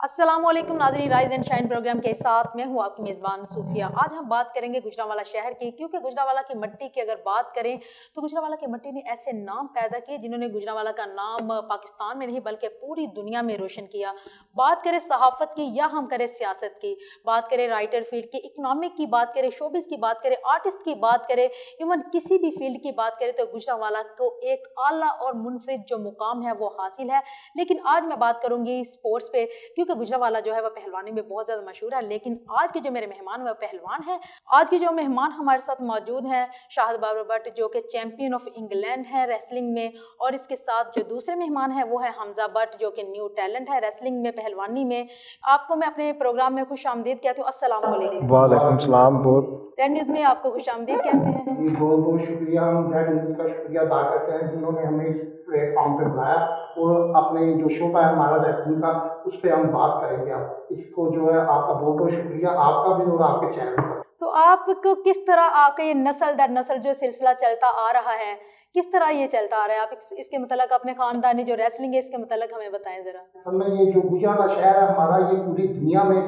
अस्सलामुअलैकुम नाज़रीन, rise and shine programme के साथ मैं हूँ आपकी मेज़बान सूफिया। आज हम बात करेंगे गुजरांवाला शहर की, क्योंकि गुजरांवाला की मिट्टी की अगर बात करें तो गुजरांवाला की मिट्टी ने ऐसे नाम पैदा किए जिन्होंने गुजरांवाला का नाम पाकिस्तान में नहीं बल्कि पूरी दुनिया में रोशन किया। बात करें सहाफ़त की या हम करें सियासत की, बात करें राइटर फील्ड की, इकनॉमिक की बात करें, शोबिस की बात करें, आर्टिस्ट की बात करें, इवन किसी भी फील्ड की बात करें तो गुजरांवाला को एक आला और मुनफरिद जो मुकाम है वो हासिल है। लेकिन आज मैं बात करूँगी स्पोर्ट्स पे, क्योंकि गुजरांवाला जो है वह पहलवानी में बहुत ज़्यादा मशहूर है। लेकिन आज के जो मेरे मेहमान वह पहलवान है। आज के जो मेहमान हमारे साथ मौजूद हैं शाहिद बाबर भट्ट, जो कि चैंपियन ऑफ इंग्लैंड है रेसलिंग में, और इसके साथ जो दूसरे मेहमान है वो है हमजा भट्ट, जो कि न्यू टैलेंट है रेसलिंग में, पहलवानी में। आपको मैं अपने प्रोग्राम में खुश आमदीद कहती हूँ। अस्सलाम वालेकुम। वालेकुम सलाम। बहुत रेड न्यूज़ में आपको खुश आमदीद कहते हैं। बहुत बहुत शुक्रिया। हम रेड न्यूज़ का शुक्रिया अदा करते हैं जिन्होंने हमें इस प्लेटफॉर्म पे बुलाया, और अपने जो शोबा है हमारा रेसलिंग का उस पर हम बात करेंगे। आप इसको जो है आपका बहुत बहुत शुक्रिया, आपका भी और आपके चैनल का। तो आपको किस तरह आपका ये नस्ल दर नस्ल जो सिलसिला चलता आ रहा है, किस तरह ये चलता आ रहा है? आप इसके मतलब अपने खानदानी जो रेसलिंग है इसके मतलब हमें बताएं जरा। असल में ये जो गुजरांवाला शहर है हमारा, ये पूरी दुनिया में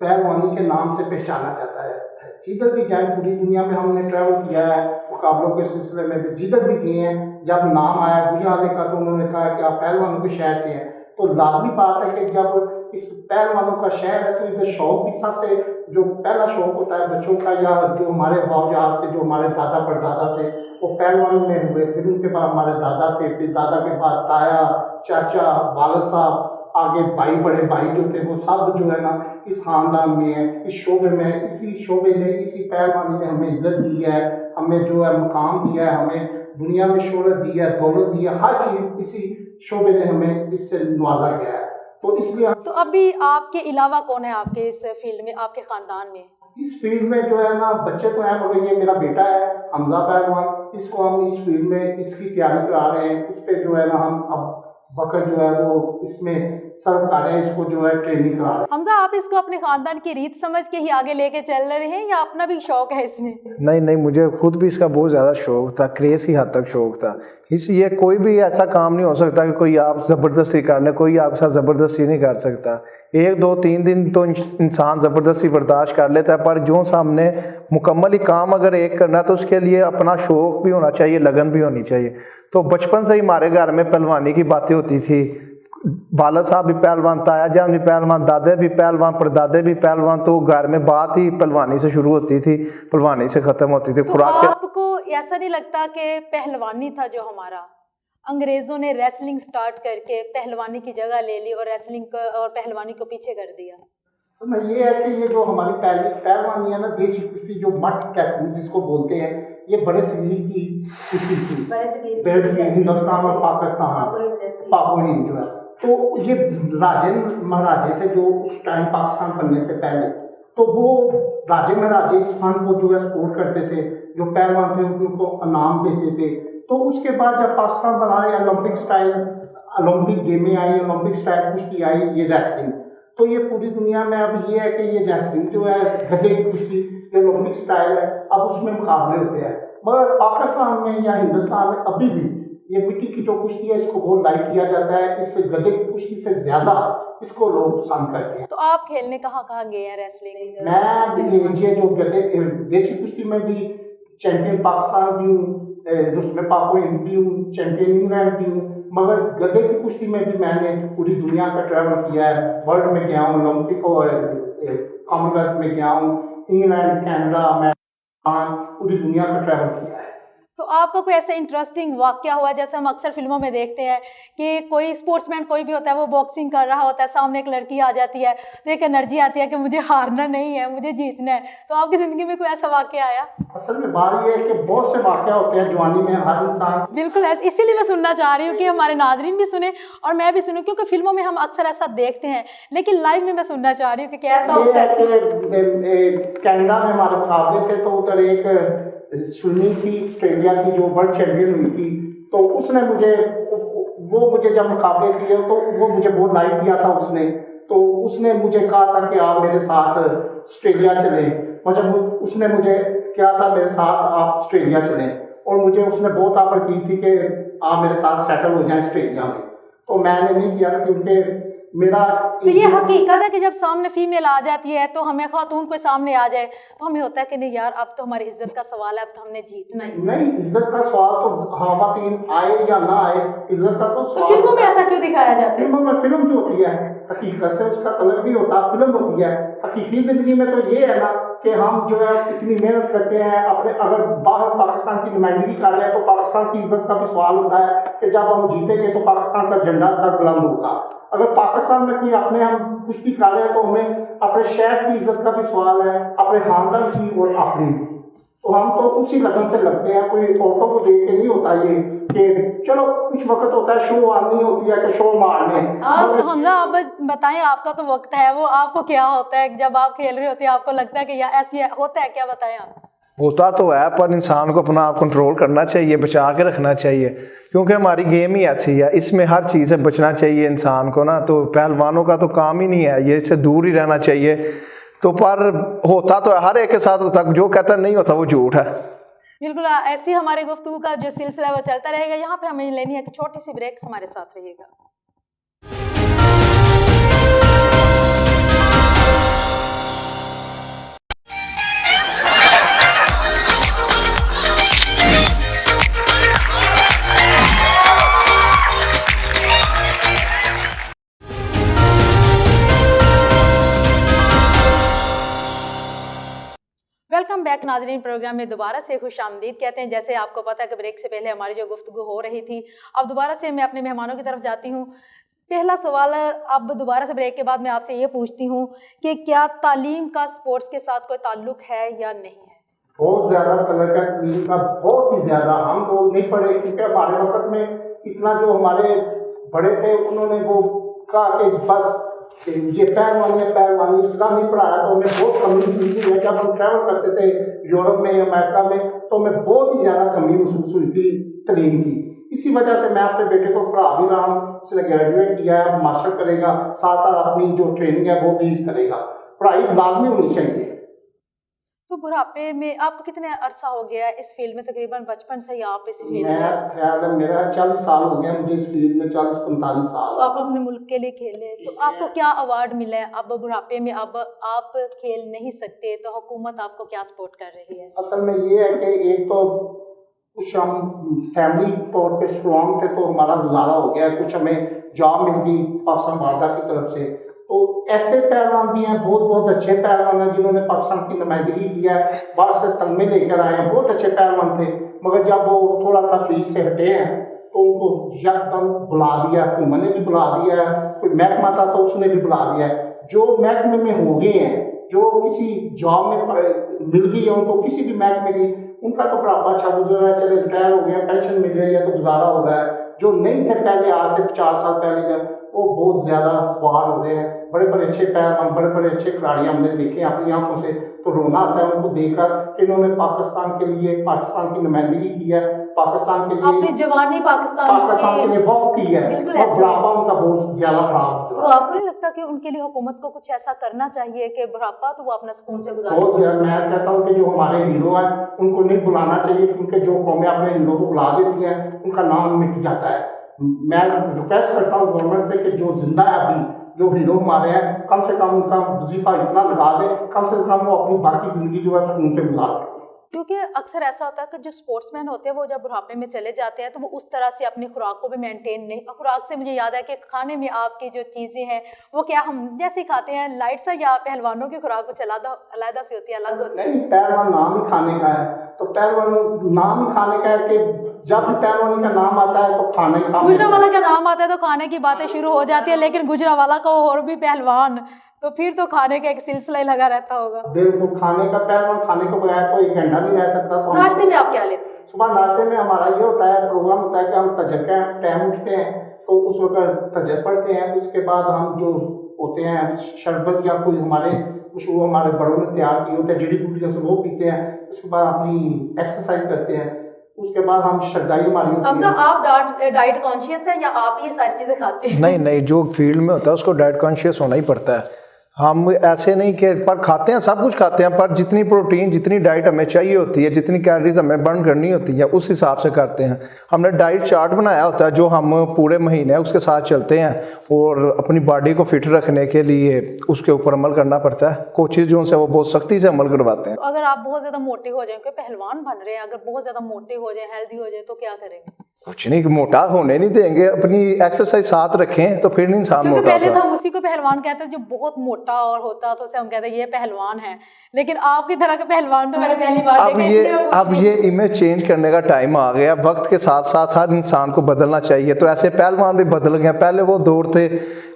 पहलवानी के नाम से पहचाना जाता है। जिधर भी जाए पूरी दुनिया में हमने ट्रैवल किया है मुकाबलों के सिलसिले में भी, जिधर भी गए हैं जब नाम आया गुजरांवाले का तो उन्होंने कहा कि आप पहलवानों के शहर से हैं। तो लाजमी बात है कि जब इस पहलवानों का शहर है तो इधर शौक भी सबसे जो पहला शौक होता है बच्चों का, या जो हमारे बावजहाद से जो हमारे दादा परदादा थे वो पहलवानी में हुए, फिर उनके बाद हमारे दादा थे, फिर दादा के बाद ताया, चाचा, वालिद साहब, आगे भाई, बड़े भाई जो थे वो सब जो है ना इस खानदान में है, इस शोबे में, इसी शोबे ने, इसी पहलवानी ने हमें इज्जत दी है, हमें जो है मुकाम दिया है, हमें दुनिया में शोहरत दी है, दौलत दी है, हर चीज़ इसी शोबे ने हमें इससे नवाजा गया है। तो इसलिए तो अभी आपके अलावा कौन है आपके इस फील्ड में, आपके खानदान में? इस फील्ड में जो है ना बच्चे तो हैं, मगर ये मेरा बेटा है हमजा पहलवान, इसको हम इस फील्ड में इसकी तैयारी करा रहे हैं। इस पे जो है ना हम अब वक्त जो है वो इसमें सर्व कर रहे हैं, इसको जो है ट्रेनिंग करा रहे हैं। हमजा, आप इसको अपने खानदान की रीत समझ के ही आगे लेके चल रहे हैं या अपना भी शौक है इसमें? नहीं, मुझे खुद भी इसका बहुत ज़्यादा शौक था, क्रेज़ की हद तक शौक था। इसलिए कोई भी ऐसा काम नहीं हो सकता कि कोई आप ज़बरदस्ती कर ले, कोई आपके साथ ज़बरदस्ती नहीं कर सकता। 1 2 3 दिन तो इंसान ज़बरदस्ती बर्दाश्त कर लेता है, पर जो सामने मुकम्मल ही काम अगर एक करना है तो उसके लिए अपना शौक भी होना चाहिए, लगन भी होनी चाहिए। तो बचपन से ही हमारे घर में पहलवानी की बातें होती थी। वालिद साहब भी पहलवान, ताया जान भी पहलवान, दादे भी पहलवान, परदादे भी पहलवान। तो घर में बात ही पहलवानी से शुरू होती थी, पहलवानी से ख़त्म होती थी। तो आपको ऐसा नहीं लगता कि पहलवानी था जो हमारा, अंग्रेज़ों ने रेसलिंग स्टार्ट करके पहलवानी की जगह ले ली और रेसलिंग को और पहलवानी को पीछे कर दिया? तो ये है कि ये जो हमारी पहलवानी है ना, देसी कुश्ती जो मट कैसे जिसको बोलते हैं, ये बड़े शरीर की कुश्ती थी, बड़े शरीर हिंदुस्तान और पाकिस्तान, पापुआ हिंद जो है। तो ये राजे महाराजे थे जो उस टाइम पाकिस्तान बनने से पहले, तो वो राजे महाराजे इस फन को जो है सपोर्ट करते थे, जो पहलवान थे उनको इनाम देते थे। तो उसके बाद जब पाकिस्तान बना, ओलंपिक स्टाइल ओलंपिक गेमें आई, ओलंपिक स्टाइल कुश्ती आई, ये रेसलिंग। तो ये पूरी दुनिया में अब ये है कि ये रेसलिंग जो है गधे की कुश्ती, ये ओलंपिक स्टाइल है, अब उसमें मुकाबले होते हैं। मगर पाकिस्तान में या हिंदुस्तान में अभी भी ये मिट्टी की जो कुश्ती है इसको बहुत लाइक किया जाता है। इससे गधे की कुश्ती से ज़्यादा इसको लोग पसंद करते हैं। तो आप खेलने कहाँ कहाँ गए हैं रेसलिंग? मैं ये जो गधे देसी कुश्ती में भी चैंपियन पाकिस्तान भी हूँ, जिसमें पाको हिंद भी हूँ, चैंपियन इंग्लैंड भी हूँ। मगर गधे की कुश्ती में भी मैंने पूरी दुनिया का ट्रैवल किया है, वर्ल्ड में गया हूँ, ओलंपिक और कॉमनवेल्थ में गया हूँ, इंग्लैंड, कनाडा, अमेरिका, पूरी दुनिया का ट्रैवल किया है। तो आपका कोई ऐसा इंटरेस्टिंग वाकया हुआ, जैसे हम अक्सर फिल्मों में देखते हैं कि कोई स्पोर्ट्समैन कोई भी होता है वो बॉक्सिंग कर रहा होता है, सामने एक लड़की आ जाती है तो एक एनर्जी आती है कि मुझे हारना नहीं है, मुझे जीतना है। तो आपकी ज़िंदगी में कोई ऐसा वाकया आया? असल में बात यह है कि बहुत से वाकया होते हैं जवानी में हर इंसान। बिल्कुल ऐसे, इसीलिए मैं सुनना चाह रही हूँ कि हमारे नाजरीन भी सुने और मैं भी सुनूँ, क्योंकि फिल्मों में हम अक्सर ऐसा देखते हैं, लेकिन लाइव में मैं सुनना चाह रही हूँ कि कैसा होता है। कनाडा में हमारे मुकाबले थे, तो उधर एक स्विमिंग थी ऑस्ट्रेलिया की जो वर्ल्ड चैंपियन हुई थी। तो उसने मुझे जब मुकाबले किए तो वो मुझे बहुत लाइक किया था उसने। तो उसने मुझे कहा था कि आप मेरे साथ ऑस्ट्रेलिया चलें, मतलब उसने मुझे क्या था मेरे साथ आप ऑस्ट्रेलिया चलें, और मुझे उसने बहुत ऑफर की थी कि आप मेरे साथ सेटल हो जाएं ऑस्ट्रेलिया में। तो मैंने नहीं किया क्योंकि मेरा तो ये हकीकत है कि जब सामने फीमेल आ जाती है तो हमें खातून कोई सामने आ जाए तो हमें होता है कि नहीं यार अब तो हमारी इज्जत का सवाल है, अब तो हमने जीतना ही। नहीं, इज्जत का सवाल तो खवातीन आए या ना आए, इज्जत का तो सवाल। फिल्मों में ऐसा क्यों दिखाया जाता है? फिल्मों में फिल्म जो होती है हकीकत से उसका कलर भी होता है, फिल्म होती है। हकीकी जिंदगी में तो ये है ना कि हम जो है कितनी मेहनत करते हैं अपने, अगर बाहर पाकिस्तान की नुमाइंदगी कर रहे हैं तो पाकिस्तान की इज्जत का भी सवाल होता है कि जब हम जीतेंगे तो पाकिस्तान का झंडा सर बुलंद होगा। अगर पाकिस्तान में कोई अपने हम कुछ भी कर रहे हैं तो हमें अपने शहर की इज्जत का भी सवाल है, अपने खानदान की और अपनी भी। तो हम तो उसी लगन से लगते हैं, कोई औरतों को देख के नहीं होता ये कि चलो कुछ वक्त होता है शो आनी होती है कि शो मारने। हमजा आप बताएं, आपका तो वक्त है वो, आपको क्या होता है जब आप खेल रहे होते हैं, आपको लगता है कि यार ऐसी होता है, क्या बताएं आप? होता तो है पर इंसान को अपना आप कंट्रोल करना चाहिए, बचा के रखना चाहिए, क्योंकि हमारी गेम ही ऐसी है, इसमें हर चीज़ से बचना चाहिए इंसान को ना। तो पहलवानों का तो काम ही नहीं है ये, इससे दूर ही रहना चाहिए। तो पर होता तो हर एक के साथ होता, जो कहता नहीं होता वो झूठ है। बिल्कुल, ऐसी हमारे गुफ्तगू का जो सिलसिला है वो चलता रहेगा। यहाँ पे हमें लेनी है कि छोटी सी ब्रेक, हमारे साथ रहिएगा। वेलकम बैक नाजरीन, प्रोग्राम में दोबारा से खुश आमदीद कहते हैं। जैसे आपको पता है कि ब्रेक से पहले हमारी जो गुफ्तगू हो रही थी, अब दोबारा से मैं अपने मेहमानों की तरफ जाती हूँ। पहला सवाल अब दोबारा से ब्रेक के बाद मैं आपसे ये पूछती हूँ कि क्या तालीम का स्पोर्ट्स के साथ कोई ताल्लुक है या नहीं है? बहुत ज़्यादा तरह का तालीम का, बहुत ही ज़्यादा। हम लोग नहीं पढ़े क्योंकि हमारे वक्त में इतना जो हमारे बड़े थे उन्होंने वो कहा कि बस ये पहलवानी इतना नहीं पढ़ाया। तो हमें बहुत कमी मिली है। जब हम ट्रैवल करते थे यूरोप में, अमेरिका में, तो हमें बहुत ही ज़्यादा कमी महसूस हुई थी तालीम की। इसी वजह से मैं अपने बेटे को पढ़ा भी रहा हूँ, इसने ग्रेजुएट किया है, मास्टर करेगा, साथ साथ अपनी जो ट्रेनिंग है वो भी करेगा। पढ़ाई लाजमी होनी चाहिए। तो बुढ़ापे में आपको कितने अरसा हो गया है इस फील्ड में? तकरीबन बचपन से ही आप इस फील्ड में? मैं ख्याल है मेरा 40 साल हो गया मुझे इस फील्ड में, 40-45 साल। तो आप अपने मुल्क के लिए खेले, तो आपको क्या अवार्ड मिला है? अब बुढ़ापे में अब आप खेल नहीं सकते तो हुकूमत आपको क्या सपोर्ट कर रही है? असल में ये है कि एक तो कुछ हम फैमिली तौर पे स्ट्रॉन्ग थे तो हमारा गुजारा हो गया, कुछ हमें जॉब मिल गई पाकिस्तान वारदा की तरफ से। तो ऐसे पहलवान भी हैं, बहुत बहुत अच्छे पहलवान हैं जिन्होंने पाकिस्तान की नुमाइंदगी किया है, बाहर से तगमे लेकर आए हैं, बहुत अच्छे पहलवान थे। मगर जब वो थोड़ा सा फील्ड से हटे हैं तो उनको यकदम बुला दिया, हुकूमत ने भी बुला दिया है, कोई महकमा था तो उसने भी बुला दिया है। जो महकमे में हो गए हैं, जो किसी जॉब में मिल गई है उनको, किसी भी महकमे की, उनका तो बुढ़ापा अच्छा गुजर रहा है, चले रिटायर हो गया, पेंशन मिल रही है तो गुजारा हो रहा है। जो नहीं थे पहले, आज से 50 साल पहले का, वो बहुत ज़्यादा ख्वार हो रहे हैं। बड़े बड़े अच्छे पहलवान, बड़े बड़े अच्छे खिलाड़ी हमने देखे अपनी आंखों से, तो रोना आता है उनको देखकर कि इन्होंने पाकिस्तान के लिए, पाकिस्तान की नुमाइंदगी की है, पाकिस्तान के लिए अपनी जवानी पाकिस्तान के लिए वक्त की है, और बुढ़ापा उनका बहुत ज़्यादा खराब। तो आपको नहीं लगता कि उनके लिए हुकूमत को कुछ ऐसा करना चाहिए कि बुढ़ापा तो वो अपना सुकून से गुजार सके? मैं कहता हूँ कि जो हमारे हीरो हैं उनको नहीं बुलाना चाहिए, क्योंकि जो कौमें अपने हीरो को बुला देती हैं उनका नाम मिट जाता है। मैं रिक्वेस्ट करता हूँ गवर्नमेंट से कि जो जिंदा है अभी, जो हीरो हमारे हैं, कम से कम उनका वजीफा इतना लगा दे, कम से कम वो अपनी बाकी जिंदगी जो है सुकून से गुजार सके। क्योंकि अक्सर ऐसा होता है कि जो स्पोर्ट्समैन होते हैं वो जब बुढ़ापे में चले जाते हैं तो वो उस तरह से अपनी खुराक को भी मेंटेन नहीं। खुराक से मुझे याद है कि खाने में आपकी जो चीज़ें हैं वो क्या हम जैसे ही खाते हैं लाइट सा, या पहलवानों की खुराक कुछ अलग सी होती है, अलग होती है? नहीं, पहलवान नाम ही खाने का है, तो पहलवान नाम ही खाने का है कि जब भी पहलवानी का नाम आता है तो खाना ही सामने। गुजरावाला का नाम आता है तो खाने की बातें शुरू हो जाती है, लेकिन गुजरावाला का और भी पहलवान, तो फिर तो खाने का एक सिलसिला ही लगा रहता होगा। बिल्कुल, खाने का पहलवान खाने को बगैर तो एक घंटा नहीं रह सकता। तो नाश्ते में आप क्या लेते हैं? सुबह नाश्ते में हमारा ये होता है, प्रोग्राम होता है कि हम तजर का टाइम उठते हैं तो उस वक्त तजर पढ़ते हैं। उसके बाद हम जो होते हैं शरबत या कोई हमारे कुछ वो हमारे बड़ों ने तैयार किए होते हैं जड़ी बूटियों से, वो पीते हैं। उसके बाद अपनी एक्सरसाइज करते हैं। उसके बाद हम श्रद्धाई हमारी होती है। अब तो आप डाइट कॉन्शियस है या आप ये सारी चीजें खाते हैं? नहीं, जो फील्ड में होता है उसको डाइट कॉन्शियस होना ही पड़ता है। हम ऐसे नहीं कि पर खाते हैं, सब कुछ खाते हैं, पर जितनी प्रोटीन जितनी डाइट हमें चाहिए होती है, जितनी कैलोरीज हमें बर्न करनी होती है उस हिसाब से करते हैं। हमने डाइट चार्ट बनाया होता है जो हम पूरे महीने उसके साथ चलते हैं और अपनी बॉडी को फिट रखने के लिए उसके ऊपर अमल करना पड़ता है। कोचेज जो है वो बहुत सख्ती से अमल करवाते हैं। तो अगर आप बहुत ज़्यादा मोटे हो जाएं, कोई पहलवान बन रहे हैं, अगर बहुत ज़्यादा मोटे हो जाए, हेल्दी हो जाए, तो क्या करेंगे? कुछ नहीं, मोटा होने नहीं देंगे, अपनी एक्सरसाइज साथ रखें तो फिर इंसान क्योंकि मोटा पहले होता तो है। हम उसी को पहलवान कहते हैं जो बहुत मोटा और होता है, तो उसे हम कहते हैं ये पहलवान है। लेकिन आपकी तरह के पहलवान तो मैंने पहली बार देखा, इसलिए मैं पूछ अब रही ये हूँ। इमेज चेंज करने का टाइम आ गया। वक्त के साथ साथ हर इंसान को बदलना चाहिए, तो ऐसे पहलवान भी बदल गए। पहले वो दौर थे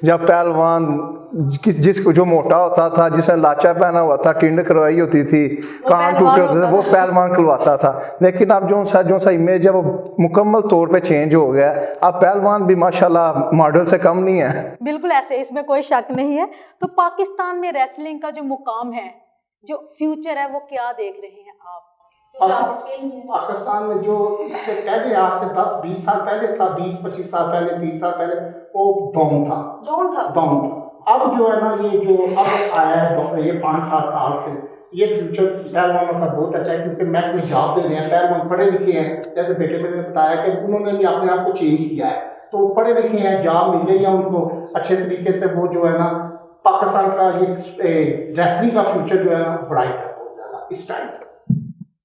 जब पहलवान जिसको जो मोटा होता था, जिसने लाचा पहना हुआ था, टिंड करवाई होती थी, कान टूटे होते थे, वो पहलवान कहलवाता था। लेकिन अब जो सा इमेज है वो मुकम्मल तौर पे चेंज हो गया। अब पहलवान भी माशाल्लाह मॉडल से कम नहीं है। बिल्कुल ऐसे, इसमें कोई शक नहीं है। तो पाकिस्तान में रेसलिंग का जो मुकाम है, जो फ्यूचर है, वो क्या देख रहे हैं आप? पाकिस्तान में जो इससे पहले आज से 10-20 साल पहले था, 20-25 साल पहले, 30 साल पहले, वो डाउन था। अब जो है ना, ये जो अब आया है ये 5-7 साल से, ये फ्यूचर पहलवानों का बहुत अच्छा है, क्योंकि मैं कोई जॉब दे रहे हैं, पहलवान पढ़े लिखे हैं। जैसे बेटे मेरे ने बताया कि उन्होंने भी अपने आप को चेंज किया है, तो पढ़े लिखे हैं, जॉब मिल रही है उनको अच्छे तरीके से। वो जो है ना, पाकिस्तान का ये रेसलिंग का फ्यूचर जो है ना ब्राइट है बहुत ज़्यादा इस टाइम।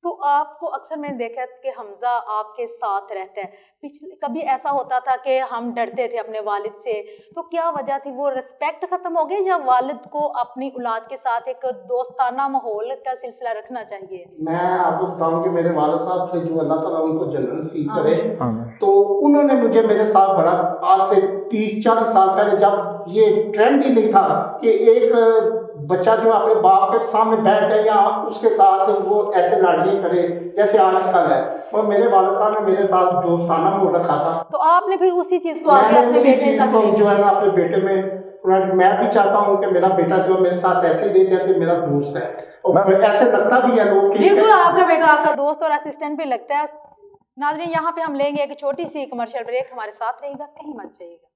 तो आपको अक्सर मैंने देखा है कि हमजा आपके साथ रहता है। पिछले कभी ऐसा होता था कि हम डरते थे अपने वालिद से, तो क्या वजह थी? वो रिस्पेक्ट खत्म हो गई या वालिद को अपनी औलाद के साथ एक दोस्ताना माहौल का सिलसिला रखना चाहिए? मैं आपको बताऊं कि मेरे वालिद साहब थे, जो अल्लाह ताला उनको जन्नत नसीब करे, आमीन। तो उन्होंने मुझे मेरे साथ बड़ा, आज से 30-40 साल पहले जब ये ट्रेंड ही नहीं था कि एक बच्चा जो अपने बाप के सामने बैठ जाए या उसके साथ वो ऐसे लाड़ियाँ करे जैसे आजकल है, और मेरे वालिद साहब ने मेरे साथ दोस्ताना मोड़ रखा था। तो आपने फिर उसी चीज को आगे मैंने अपने उसी बेटे चीज़ तक को ले जो है ना अपने बेटे में, मैं भी चाहता हूँ कि मेरा बेटा जो मेरे साथ ऐसे ही रहे जैसे मेरा दोस्त है, और ऐसे लगता भी है लोग कि बिल्कुल आपका बेटा आपका दोस्त और असिस्टेंट भी लगता है। नाज़रीन, यहाँ पे हम लेंगे एक छोटी सी कमर्शियल ब्रेक, हमारे साथ रहिएगा, कहीं मत जाइएगा।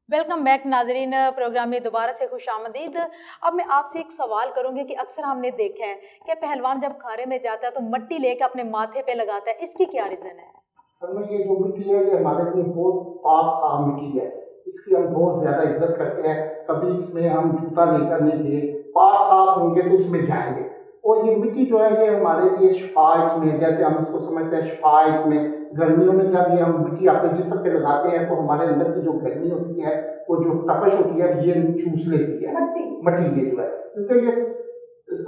वेलकम बैक नाजरीन, प्रोग्राम में दोबारा से खुशामदीद। अब मैं आपसे एक सवाल करूंगी कि अक्सर हमने देखा है कि पहलवान जब खारे में जाता है तो मिट्टी लेकर अपने माथे पे लगाता है, इसकी क्या रीज़न है? असल में ये जो मिट्टी है ये हमारे लिए बहुत पाक साफ मिट्टी है, इसकी हम बहुत ज़्यादा इज्जत करते हैं। कभी इसमें हम जूता लेकर नहीं गए, पाक साफ होंगे तो इसमें जाएंगे। और ये मिट्टी जो है ये हमारे लिए शिफा, इसमें जैसे हम इसको समझते हैं शिफा इसमें। गर्मियों में जब ये हम मिट्टी अपने जिस्म पे लगाते हैं तो हमारे अंदर की जो गर्मी होती है, वो जो तपश होती है, ये चूस लेती है मट्टी ये जो है, क्योंकि ये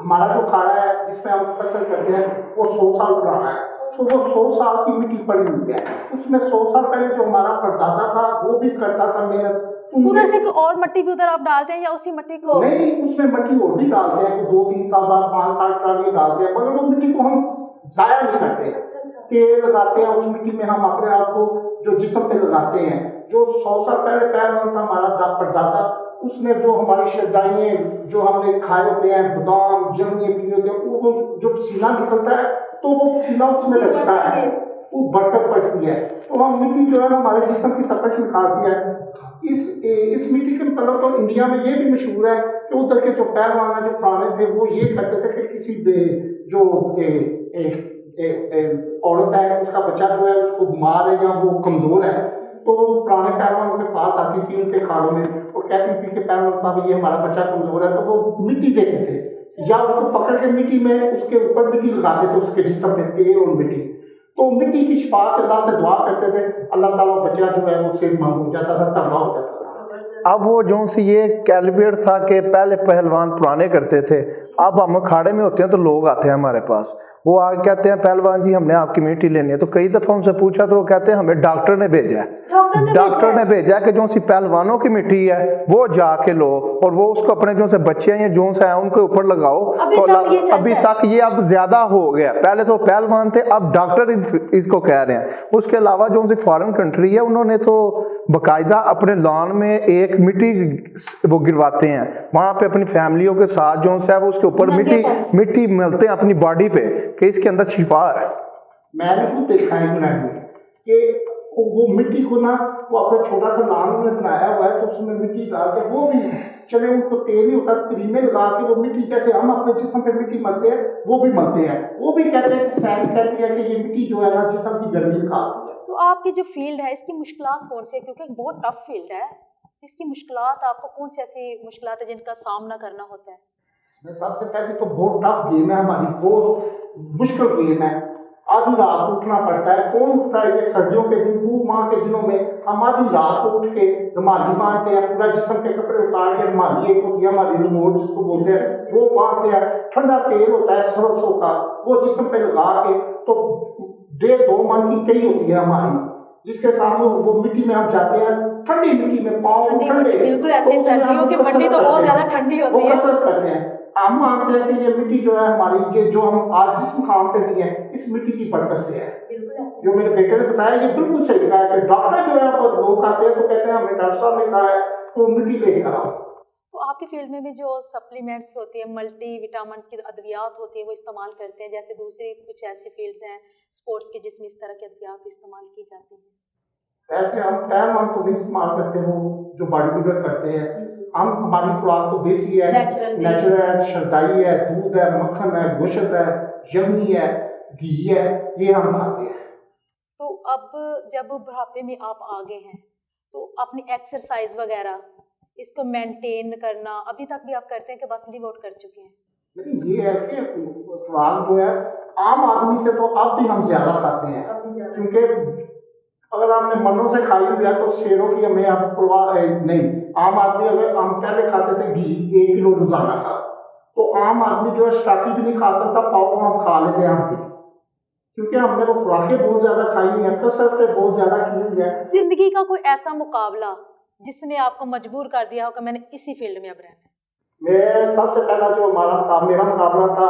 हमारा जो खाड़ा है जिसमें हम फसल करते हैं वो 100 साल पुराना है, तो वो 100 साल की मिट्टी पड़ी हुई है। उसमें 100 साल पहले जो हमारा परदादा था वो भी करता था मेहनत। उधर से और मट्टी भी उधर आप डालते हैं या उसी मट्टी को? नहीं, उसमें मट्टी और भी डालते हैं, 2-3 साल बाद 5 साल ट्राली डालते हैं, मगर वो मिट्टी को हम जाया नहीं करते। तेल लगाते हैं उस मिट्टी में, हम अपने आप को जो जिस्म पे लगाते हैं। जो 100 साल पहले पहलवान था हमारा परदादा, उसने जो हमारी शरदाइयाँ जो हमने खाए होते हैं, बादाम जंगली पी होते हैं, वो जो पसीना निकलता है तो वो पसीना उसमें लगता है, वो बरकत पड़ती है, तो हम मिट्टी जो है हमारे जिस्म की तपश निकालती है। इस मिट्टी के मतलब तो इंडिया में ये भी मशहूर है कि उधर के जो पहलवान है जो पुराने थे वो ये करते थे कि किसी जो औरत है उसका बच्चा जो है उसको बीमार है या वो कमज़ोर है, तो वो पुराने पहलवानों के पास आती थी उनके खाड़ों में और कहती थी कि पहलवान साहब ये हमारा बच्चा कमज़ोर है, तो वो मिट्टी देते थे या उसको पकड़ के मिट्टी में उसके ऊपर मिट्टी लगाते थे, उसके जिस्म पे तेल और मिट्टी। तो मिट्टी की शिफा से अल्लाह से दुआ करते थे, अल्लाह ताला बच्चा जो है वो सेहतमंद हो जाता था, तगड़ा हो जाता था। अब वो जो सी ये कैलिब्रेट था कि पहले पहलवान पुराने करते थे, अब हम अखाड़े में होते हैं तो लोग आते हैं हमारे पास, वो आगे कहते हैं पहलवान जी हमने आपकी मिट्टी लेनी है। तो कई दफ़ा उनसे पूछा तो वो कहते हैं हमें डॉक्टर ने भेजा है, डॉक्टर ने भेजा है कि जो सी पहलवानों की मिट्टी है वो जाके लो और वो उसको अपने जो से बच्चे हैं जो से हैं उनके ऊपर लगाओ। तो अभी तक ये अब ज्यादा हो गया, पहले तो पहलवान थे अब डॉक्टर इसको कह रहे हैं। उसके अलावा जो सी फॉरेन कंट्री है उन्होंने तो बाकायदा अपने लॉन में एक मिट्टी वो गिरवाते हैं, वहां पे अपनी फैमिलियों के साथ जो है वो उसके ऊपर मिट्टी मिलते हैं अपनी बॉडी पे कि इसके अंदर शिफा है। मैंने खुद देखा है इंग्लैंड में कि वो मिट्टी को ना वो अपना छोटा सा लान में बनाया हुआ है, तो उसमें मिट्टी डाल के वो भी चले उनको तेल नहीं होता, क्रीमें लगा के वो मिट्टी जैसे हम अपने जिस्म पे मिट्टी मलते हैं वो भी मलते हैं। वो भी कहते हैं कि साइंस कहती है कि ये मिट्टी जो है ना जिस्म की गर्मी निकालती है। तो आपकी जो फील्ड है इसकी मुश्किलात कौन सी है, क्योंकि एक बहुत टफ फील्ड है, इसकी मुश्किलात आपको कौन सी ऐसी मुश्किलात है जिनका सामना करना होता है? सबसे पहले तो बहुत टफ गेम है हमारी, बहुत मुश्किल गेम है। आधी रात उठना पड़ता है, कौन उठता है? ये सर्दियों के दिन खूब माह के दिनों में हम आधी रात को उठ के रुमाली बांधते हैं, पूरा जिस्म के कपड़े उतार के रुमाली एक होती है हमारी रिमोट जिसको बोलते हैं वो बांधते हैं। ठंडा तेल होता है सरसों का वो जिस्म पे लगा के, तो 1.5-2 मन की कई होती है हमारी जिसके सामने वो मिट्टी में हम जाते हैं, ठंडी मिट्टी में पाँव ठंडे, बिल्कुल ऐसे सर्दियों की मिट्टी तो बहुत ज्यादा ठंडी होती है, कसरत करते हैं। हम मानते हैं कि ये मिट्टी जो है हमारी, ये जो हम आज जिस मुकाम पे भी है इस मिट्टी की बरकत से है। जो मेरे बेटे ने बताया ये बिल्कुल सही कहा है कि डॉक्टर जो है वो लोग आते हैं तो कहते हैं हमें डॉक्टर साहब ने कहा है तो मिट्टी लेकर आओ। तो आपकी फील्ड में भी जो सप्लीमेंट्स होती है, मल्टी विटामिन की अद्वियात होती है वो इस्तेमाल करते हैं, जैसे दूसरी कुछ ऐसी फील्ड्स हैं स्पोर्ट्स की जिसमें इस तरह की अद्वियात इस्तेमाल की जाती हैं? वैसे हम पहलवान तो नहीं इस्तेमाल करते हो जो बॉडी बिल्डर करते हैं, हम हमारी खुराक तो देसी है, नेचुरल है, शरदाई है, दूध है, मक्खन है, गोश्त है, यमी है, घी है, ये हम खाते हैं। तो अब जब बुढ़ापे में आप आ गए हैं तो अपनी एक्सरसाइज वगैरह इसको मेंटेन करना अभी तक भी आप करते हैं कि बस लीव आउट कर चुके हैं? लेकिन ये है कि खुराक जो है आम आदमी से तो अब भी हम ज्यादा खाते हैं, क्योंकि अगर आपने मनो से खाई हुई है तो शेरों की हमें अब परवाह नहीं। आम आदमी अगर हम पहले खाते थे घी 1 किलो रोजाना था, तो आम आदमी जो है स्टाकी भी नहीं खा सकता, पाव हम खा लेते हैं हम भी, क्योंकि हमने वो खुराकें बहुत ज्यादा खाई हुई है, कसरत बहुत ज्यादा की हुई है। जिंदगी का कोई ऐसा मुकाबला जिसने आपको मजबूर कर दिया हो कि मैंने इसी फील्ड में अब रहना है? मैं सबसे पहला जो मेरा मुकाबला था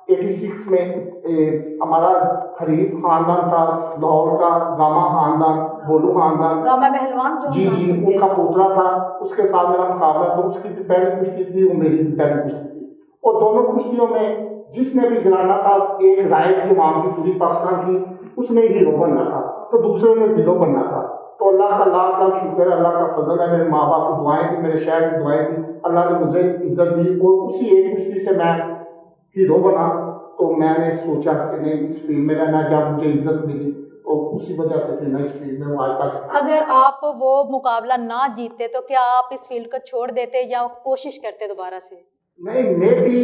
86 में हमारा खरीफ खानदान था, लाहौर का गामा खानदान, बोलू खानदान, गामा पहलवान जो जी उनका पोतरा था, उसके साथ मेरा मुकाबला था। उसकी भी पहली कुश्ती थी वो मेरी भी पहली कुश्ती थी, और दोनों कुश्तियों में जिसने भी गिराना था एक राइट जमात की पूरी पाकिस्तान की उसने हीरो बनना था, तो दूसरे ने जीरो बनना था। तो अल्लाह का लाख लाख शुक्र है, अल्लाह का फजल है, मेरे माँ बाप की दुआएं थी, मेरे शहर की दुआएं थी, अल्लाह ने मुझे इज्जत दी और उसी एक कुश्ती से मैं हीरो बना। तो मैंने सोचा कि नहीं इस फील्ड में रहना, जब मुझे इज्जत मिली और उसी वजह से फिर मैं इस फील्ड में हूँ आज तक। अगर आप वो मुकाबला ना जीतते तो क्या आप इस फील्ड को छोड़ देते या कोशिश करते दोबारा से? नहीं, मैं भी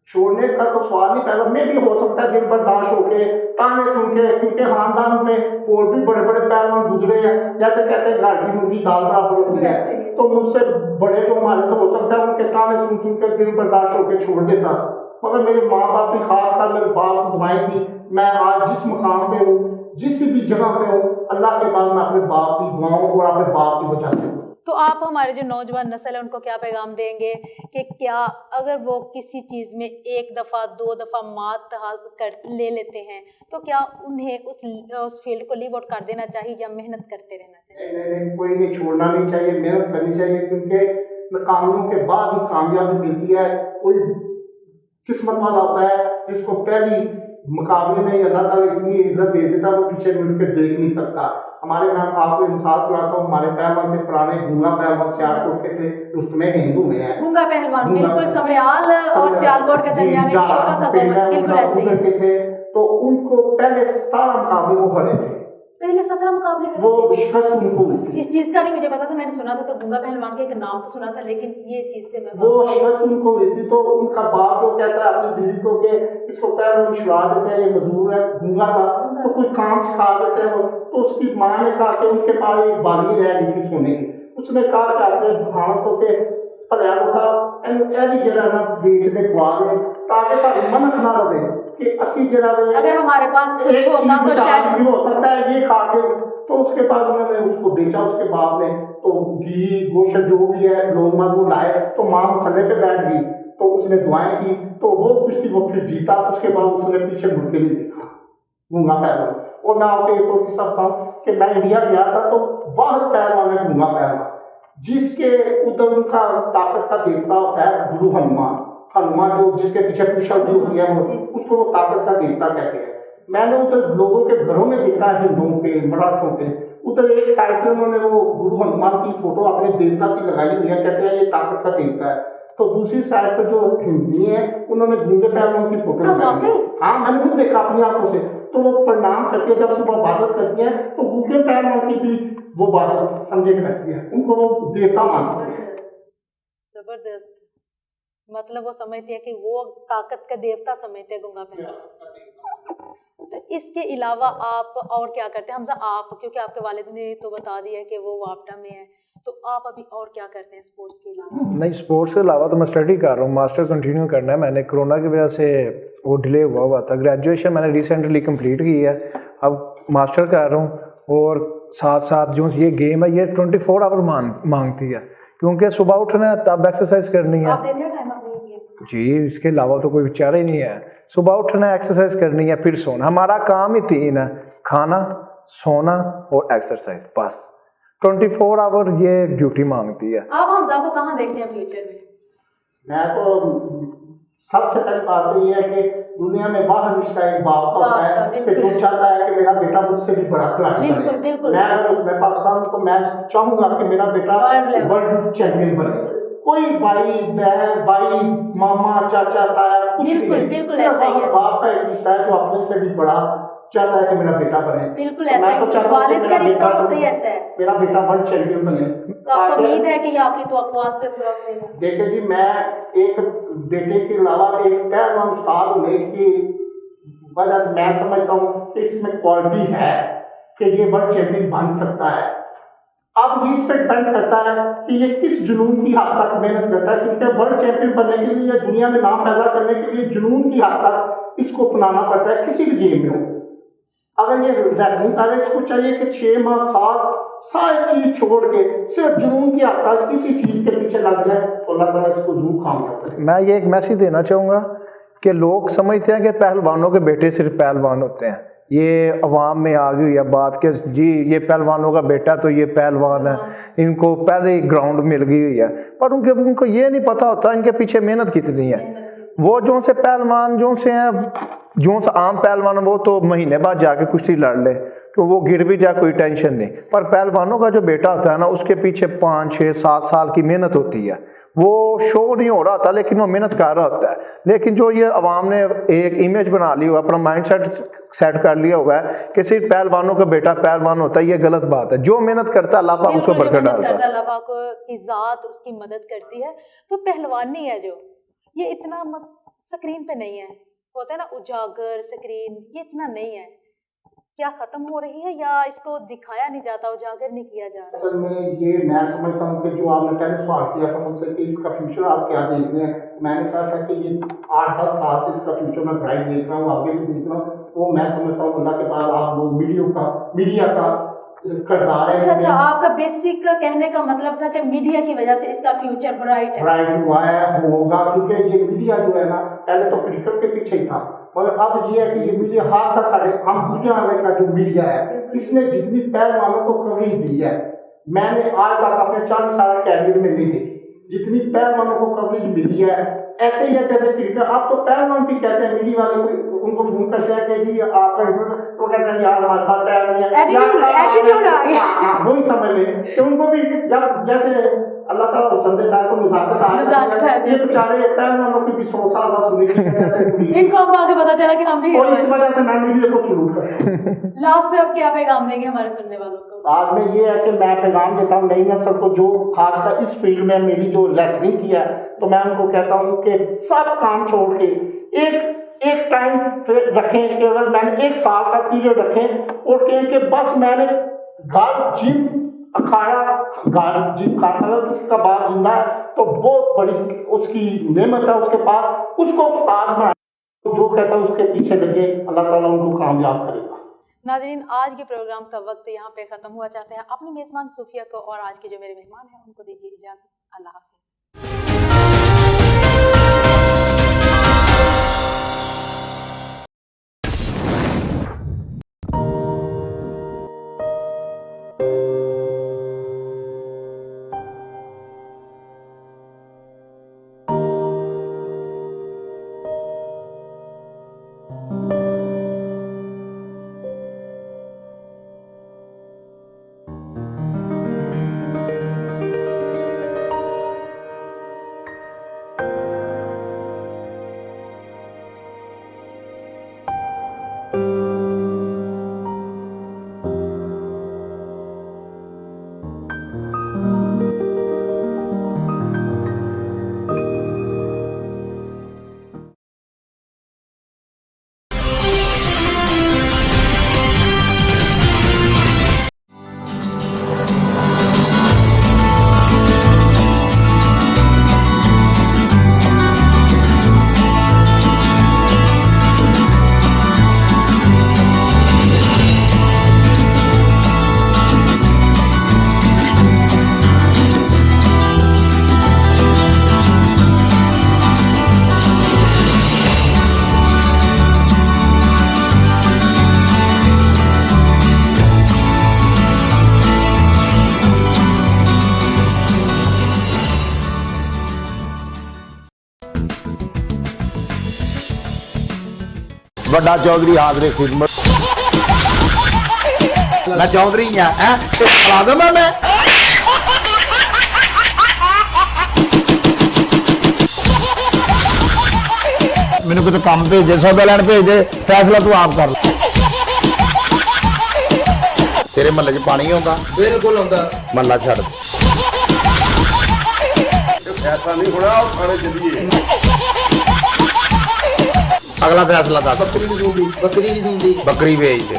छोड़ने का तो सवाल नहीं पैदा, मैं भी हो सकता है दिल बर्दाश्त होके ताने सुन के, क्योंकि खानदान में और भी बड़े बड़े पहलवान गुजरे हैं, जैसे कहते हैं घर की मुर्गी दाल बराबर होती है, तो मुझसे बड़े जो हमारे तो हो सकता है उनके ताने सुन सुन के दिल बर्दाश्त होके छोड़ देता, मगर मेरे माँ बाप की खासकर मेरे बाप की दुआएं थी। मैं आज जिस मुकाम पे हूँ, जिस भी जगह पे हूँ, अल्लाह के बाद मैं अपने बाप की दुआओं और अपने बाप की वजह से हूँ। तो आप हमारे जो नौजवान नस्ल है उनको क्या पैगाम देंगे कि क्या अगर वो किसी चीज़ में 1 दफ़ा 2 दफ़ा मात कर ले लेते हैं तो क्या उन्हें उस फील्ड को लीव आउट कर देना चाहिए या मेहनत करते रहना चाहिए? नहीं, कोई नहीं, छोड़ना नहीं चाहिए, मेहनत करनी चाहिए, क्योंकि नाकामियों के बाद ही कामयाबी मिलती है। कोई किस्मत वाला होता है जिसको पहली मुकाबले में अल्लाह ताला इतनी इज्जत दे देता है वो पीछे मुड़ के देख नहीं सकता। हमारे मैं आपको मिसाल सुनाता हूँ, हमारे पहलवान थे पुराने गूंगा पहलवान सियालकोट के थे, रुस्तमे हिंदू में है गूंगा पहलवान, बिल्कुल समरियाल और सियालकोट के दरमियान एक छोटा सा गांव, बिल्कुल ऐसे ही थे। तो उनको पहले 17 मुकाबले वो हरे थे, पहले 17 मुकाबले वो शिकस्त उनको हुई थी। इस चीज का नहीं मुझे पता था, मैंने सुना था तो गूंगा पहलवान का एक नाम तो सुना था, लेकिन ये चीज से मैं वो शिकस्त उनको हुई थी। तो उनका बाप जो कहता है अपनी बीवी को कि इसको पहले छुड़ा देते हैं, ये मजदूर है, गूंगा था, तो कोई काम सिखा देते हैं, तो उसकी माँ ने कहा कि उनके पास एक बाली रह गई थी सोने की, उसने कहा कि अपने भावकों के भलिया उठा ਇਹ ਵੀ ਜਿਹੜਾ ਨਾ ਵੇਚ ਦੇ ਖਵਾ ਦੇ ਤਾਂ कि साड़ी मनक ना रहे कि असी जरा अगर हमारे पास कुछ होता तो शायद भी हो सकता है ये खा के। तो उसके बाद उन्होंने उसको बेचा। उसके बाद में तो घी गोश्त जो भी है लोग वो लाए तो माँ मसले पे बैठ गई तो उसने दुआएं की तो वो कुश्ती वो फिर जीता। उसके बाद उसने पीछे मुड़ के नहीं देखा गूंगा पहलवान। और मैं आपको एक और किस्सा बताऊँ कि मैं इंडिया गया था तो बाहर पहलवान है गूंगा पहलवान जिसके उधर उनका ताकत का देवता होता है गुरु हनुमान। हनुमान जो जिसके पीछे पुष्प जो होती है वो उसको वो ताकत का देवता कहते हैं। मैंने उधर लोगों के घरों में देखा है हिंदुओं पे मराठों पे उधर एक साइड पे उन्होंने वो गुरु हनुमान की फोटो अपने देवता की लगाई हुई है कहते हैं ये ताकत का देवता है। तो दूसरी साइड पर जो हिंदी है उन्होंने गूंगे पहलवान की फोटो लगाई है। हाँ मैंने खुद देखा अपनी आंखों से। तो वो प्रणाम करती है जब सुबह इबादत करती है तो गूंगे पहलवान की भी वो इबादत समझे करती है उनको वो देवता मानते हैं। जबरदस्त मतलब वो समझती है कि वो ताकत का देवता समझते हैं गूंगा पहलवान। तो इसके अलावा आप और क्या करते हैं हमजा आप क्योंकि आपके वालिद ने तो बता दिया कि वो वापटा में है तो आप अभी और क्या करते हैं स्पोर्ट्स के अलावा? नहीं स्पोर्ट्स के अलावा तो मैं स्टडी कर रहा हूँ मास्टर कंटिन्यू करना है। मैंने कोरोना की वजह से वो डिले हुआ था। ग्रेजुएशन मैंने रिसेंटली कंप्लीट की है अब मास्टर कर रहा हूँ और साथ साथ जो ये गेम है ये 24 आवर मांगती है क्योंकि सुबह उठना है तब एक्सरसाइज करनी है। आप देते हैं टाइम अपने गेम? जी इसके अलावा तो कोई विचार ही नहीं है। सुबह उठना है एक्सरसाइज करनी है फिर सोना। हमारा काम ही 3 है खाना सोना और एक्सरसाइज बस 24 आवर ये ड्यूटी मांगती है। आप हमजा को कहाँ देखते हैं फ्यूचर में? मैं तो सबसे पहली बात तो ये है कि दुनिया में बाहर रिश्ता एक बाप का होता है कि जो चाहता है कि मेरा बेटा मुझसे भी बड़ा खिलाड़ी बने। मैं अगर उसमें पाकिस्तान तो मैं चाहूंगा कि मेरा बेटा वर्ल्ड चैंपियन बने। कोई भाई बहन भाई मामा चाचा ताया कुछ बिल्कुल ऐसा ही है। बाप का एक रिश्ता है जो अपने से भी बड़ा चाहता है कि मेरा बेटा बने। बिल्कुल ऐसा ही वालिद का रिश्ता होता ही ऐसा है। मेरा बेटा वर्ल्ड चैंपियन बने। तो आपको उम्मीद है कि ये आपकी तवक्कुआत पे पूरा करेगा? देखिए जी मैं एक बेटे के अलावा एक पहलवान उस्ताद होने की वजह से मैं समझता हूँ कि इसमें क्वालिटी है कि ये वर्ल्ड चैंपियन बन सकता है। अब इस पर डिपेंड करता है कि ये किस जुनून की हद तक मेहनत करता है क्योंकि वर्ल्ड चैंपियन बनने के लिए दुनिया में नाम पैदा करने के लिए जुनून की हद तक इसको अपनाना पड़ता है किसी भी गेम में हो। अगर ये रेसलिंग कर रहे इसको चाहिए कि 6 माह साल सारी चीज छोड़ के सिर्फ जुनून की हद तक इसी चीज के पीछे लग जाए तो अल्लाह ताला इसको जरूर कामयाब करे। मैं ये एक मैसेज देना चाहूँगा कि लोग समझते हैं कि पहलवानों के बेटे सिर्फ पहलवान होते हैं। ये अवाम में आ गई है बात कि जी ये पहलवानों का बेटा तो ये पहलवान है इनको पहले ही ग्राउंड मिल गई हुई है पर उनको ये नहीं पता होता इनके पीछे मेहनत कितनी है। वो जो से पहलवान जो से हैं जो से आम पहलवान वो तो महीने बाद जाके कुश्ती लड़ ले तो वो गिर भी जाए कोई टेंशन नहीं। पर पहलवानों का जो बेटा होता है ना उसके पीछे 5, 6, 7 साल की मेहनत होती है। वो शो नहीं हो रहा था लेकिन वो मेहनत कर रहा होता है। लेकिन जो ये अवाम ने एक इमेज बना ली हुआ अपना माइंड सेट कर लिया हुआ है कि सिर्फ पहलवानों का बेटा पहलवान होता है, ये गलत बात है। जो मेहनत करता है अल्लाह पाक उसको बरकत डालता है। अल्लाह पाक की ज़ात उसकी मदद करती है। तो पहलवानी है जो ये इतना स्क्रीन पे नहीं है, होता है ना उजागर स्क्रीन, ये इतना नहीं है। क्या खत्म हो रही है या इसको दिखाया नहीं जाता, उजागर नहीं किया जा रहा? असल में ये मैं समझता हूँ कि जो आपने पहले सवाल किया था मुझसे कि इसका फ्यूचर आप क्या देख रहे हैं, मैंने कहा था कि ये 8-10 साल से इसका फ्यूचर मैं ब्राइट देख रहा हूँ, आगे भी देख रहा हूँ। वो मैं समझता हूँ अल्लाह के बाद आप लोग मीडिया का किरदार है। अच्छा, आपका बेसिक कहने का मतलब था कि मीडिया की वजह से इसका फ्यूचर ब्राइट हुआ है होगा, क्योंकि ये मीडिया जो है ना पहले तो क्रिकेट के पीछे ही था मगर अब ये है कि ये मीडिया खास का साढ़े हम गुजरात का जो मीडिया है इसने जितनी पहलवानों को कवरेज दी है मैंने आज तक अपने 40 साल कैरियर में नहीं देखी। जितनी पहलवानों को कवरेज मिली है ऐसे ही है जैसे क्रिकेट। अब तो पहलवान भी कहते हैं मीडिया वाले को उनको फोन करते हैं कि जी आपका तो कहते हैं यार हमारे पास टाइम नहीं है, एटीट्यूड आ गया। वही समझ लें कि उनको भी जब जैसे अल्लाह ताला पसंद देता है तो नजाकत है। ये बेचारे पहलवानों की भी 100 साल बाद सुनी थी इनको अब आगे पता चला कि हम भी और इस वजह से मैं मीडिया को सलूट करता हूं। लास्ट पे अब क्या पैगाम देंगे हमारे सुनने वालों को? आज में ये है कि मैं पैगाम देता हूँ नई नस्ल को जो खासकर इस फील्ड में मेरी जो रेसलिंग की है, तो मैं उनको कहता हूँ कि सब काम छोड़ के एक टाइम रखें कि अगर मैंने 1 साल का पीरियड रखें और कहें कि बस मैंने घर जिम अखाड़ा अगर किसी का बाप जिंदा है तो बहुत बड़ी उसकी नेमत है उसके पास, उसको उस्ताद बनाए, जो कहता है उसके पीछे लगे, अल्लाह ताला उनको कामयाब करेगा। नाज़रीन, आज के प्रोग्राम का वक्त यहाँ पे ख़त्म हुआ। चाहते हैं अपने मेज़बान सूफिया को और आज के जो मेरे मेहमान हैं उनको दीजिए इजाज़त। अल्लाह हाफ़िज़। ਵੱਡਾ ਚੌਧਰੀ ਹਾਜ਼ਰੇ ਖਿਦਮਤ ਮੈਂ ਚੌਧਰੀ ਆ ਖਲਾ ਦਵਾਂ ਮੈਂ ਮੈਨੂੰ ਕਿਤੇ ਕੰਮ ਭੇਜ ਦੇ, ਸੌਦਾ ਲੈਣ ਭੇਜ ਦੇ, ਫੈਸਲਾ ਤੂੰ ਆਪ ਕਰ ਲੈ। ਤੇਰੇ ਮਹੱਲੇ 'ਚ ਪਾਣੀ ਆਉਂਦਾ? ਬਿਲਕੁਲ ਆਉਂਦਾ। ਮਹੱਲਾ ਛੱਡ ਦੇ। ਐਸਾ ਨਹੀਂ ਹੋਣਾ, ਉਹ ਖਾਣੇ ਚੱਲੀਏ। ਅਗਲਾ ਫੈਸਲਾ ਦੱਸ। ਬੱਕਰੀ ਨਹੀਂ ਸੁਣਦੀ, ਬੱਕਰੀ ਨਹੀਂ ਸੁਣਦੀ। ਬੱਕਰੀ ਵੇਚ ਦੇ।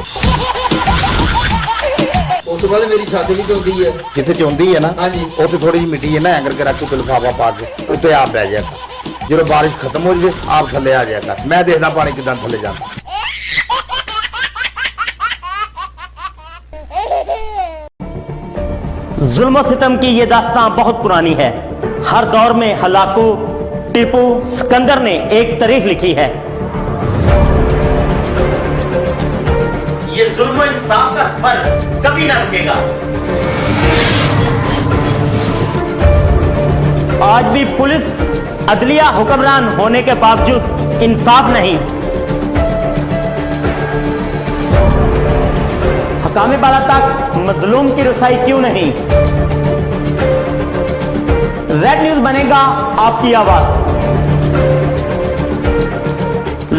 ਉਸ ਤੋਂ ਬਾਅਦ ਮੇਰੀ ਛੱਤ ਵੀ ਚੋਂਦੀ ਹੈ। ਜਿੱਥੇ ਚੋਂਦੀ ਹੈ ਨਾ, ਹਾਂਜੀ। ਉੱਥੇ ਥੋੜੀ ਜਿਹੀ ਮਿੱਟੀ ਹੈ ਨਾ, ਐਂ ਕਰਕੇ ਰੱਖ ਕੇ ਲਿਫਾਫਾ ਪਾ ਕੇ ਉੱਤੇ ਆਪ ਬਹਿ ਜਾ ਕਰ। ਜਦੋਂ ਬਾਰਿਸ਼ ਖਤਮ ਹੋ ਜਾਵੇ ਆਪ ਥੱਲੇ ਆ ਜਾਇਆ ਕਰ। ਮੈਂ ਦੇਖਦਾ ਪਾਣੀ ਕਿਦਾਂ ਥੱਲੇ ਜਾਂਦਾ। जुल्म सितम की ये दास्तां बहुत पुरानी है। हर दौर में हलाकू, टीपू, सिकंदर ने एक तारीख लिखी है। ये जुल्म इंसाफ का सफर कभी ना रुकेगा। आज भी पुलिस अदलिया हुक्मरान होने के बावजूद इंसाफ नहीं। हकामे बाला तक मजलूम की रसाई क्यों नहीं? रेड न्यूज बनेगा आपकी आवाज,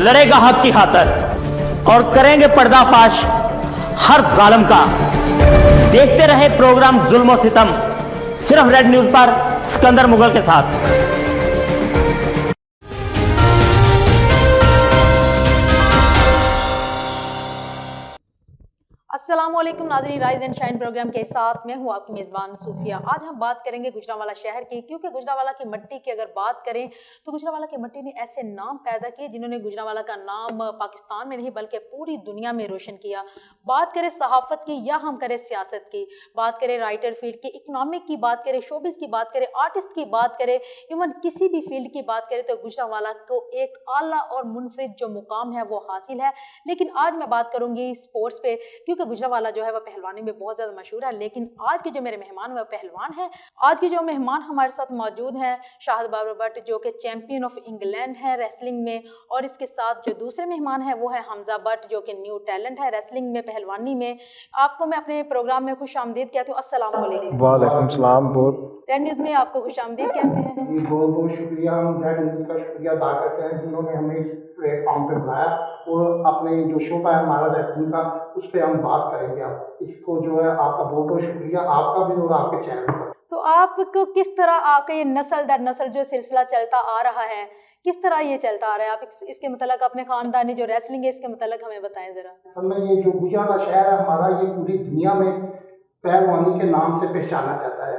लड़ेगा हक की खातर और करेंगे पर्दाफाश हर जालिम का। देखते रहे प्रोग्राम जुल्म और सितम, सिर्फ रेड न्यूज पर, सिकंदर मुगल के साथ। अस्सलामुअलैकुम नाज़रीन, राइज एंड शाइन प्रोग्राम के साथ मैं हूँ आपकी मेज़बान सूफिया। आज हम बात करेंगे गुजरांवाला शहर की, क्योंकि गुजरांवाला की मिट्टी की अगर बात करें तो गुजरांवाला की मिट्टी ने ऐसे नाम पैदा किए जिन्होंने गुजरांवाला का नाम पाकिस्तान में नहीं बल्कि पूरी दुनिया में रोशन किया। बात करें सहाफ़त की या हम करें सियासत की, बात करें राइटर फील्ड की, इकनॉमिक की बात करें, शोबिस की बात करें, आर्टिस्ट की बात करें, इवन किसी भी फील्ड की बात करें, तो गुजरांवाला को एक आला और मुनफरिद जो मुकाम है वो हासिल है। लेकिन आज मैं बात करूँगी स्पोर्ट्स पे, क्योंकि गुजरांवाला जो है वह पहलवानी में बहुत ज़्यादा मशहूर है। लेकिन आज के जो मेरे मेहमान वह पहलवान है। आज के जो मेहमान हमारे साथ मौजूद हैं शाहिद बाबर भट्ट, जो कि चैंपियन ऑफ इंग्लैंड है रेसलिंग में, और इसके साथ जो दूसरे मेहमान है वो है हमजा भट्ट, जो कि न्यू टैलेंट है रेसलिंग में, पहलवानी में। आपको मैं अपने प्रोग्राम में खुश आमदीद कहती हूँ। अस्सलाम वालेकुम। वालेकुम सलाम। बहुत रेड न्यूज़ में आपको खुश आमदीद कहते हैं। ये बहुत बहुत शुक्रिया, हम रेड न्यूज़ का शुक्रिया अदा करते हैं जिन्होंने हमें इस प्लेटफॉर्म पे बुलाया, और अपने जो शोबा है हमारा रेसलिंग का उस पर हम बात करेंगे। आप इसको जो है आपका बहुत बहुत शुक्रिया, आपका भी और आपके चैनल का। तो आपको किस तरह आपका ये नस्ल दर नस्ल जो सिलसिला चलता आ रहा है, किस तरह ये चलता आ रहा है? आप इसके मतलब अपने खानदानी जो रेसलिंग है इसके मतलब हमें बताएं ज़रा। असल में ये जो गुजरांवाला शहर है हमारा, ये पूरी दुनिया में पहलवानी के नाम से पहचाना जाता है।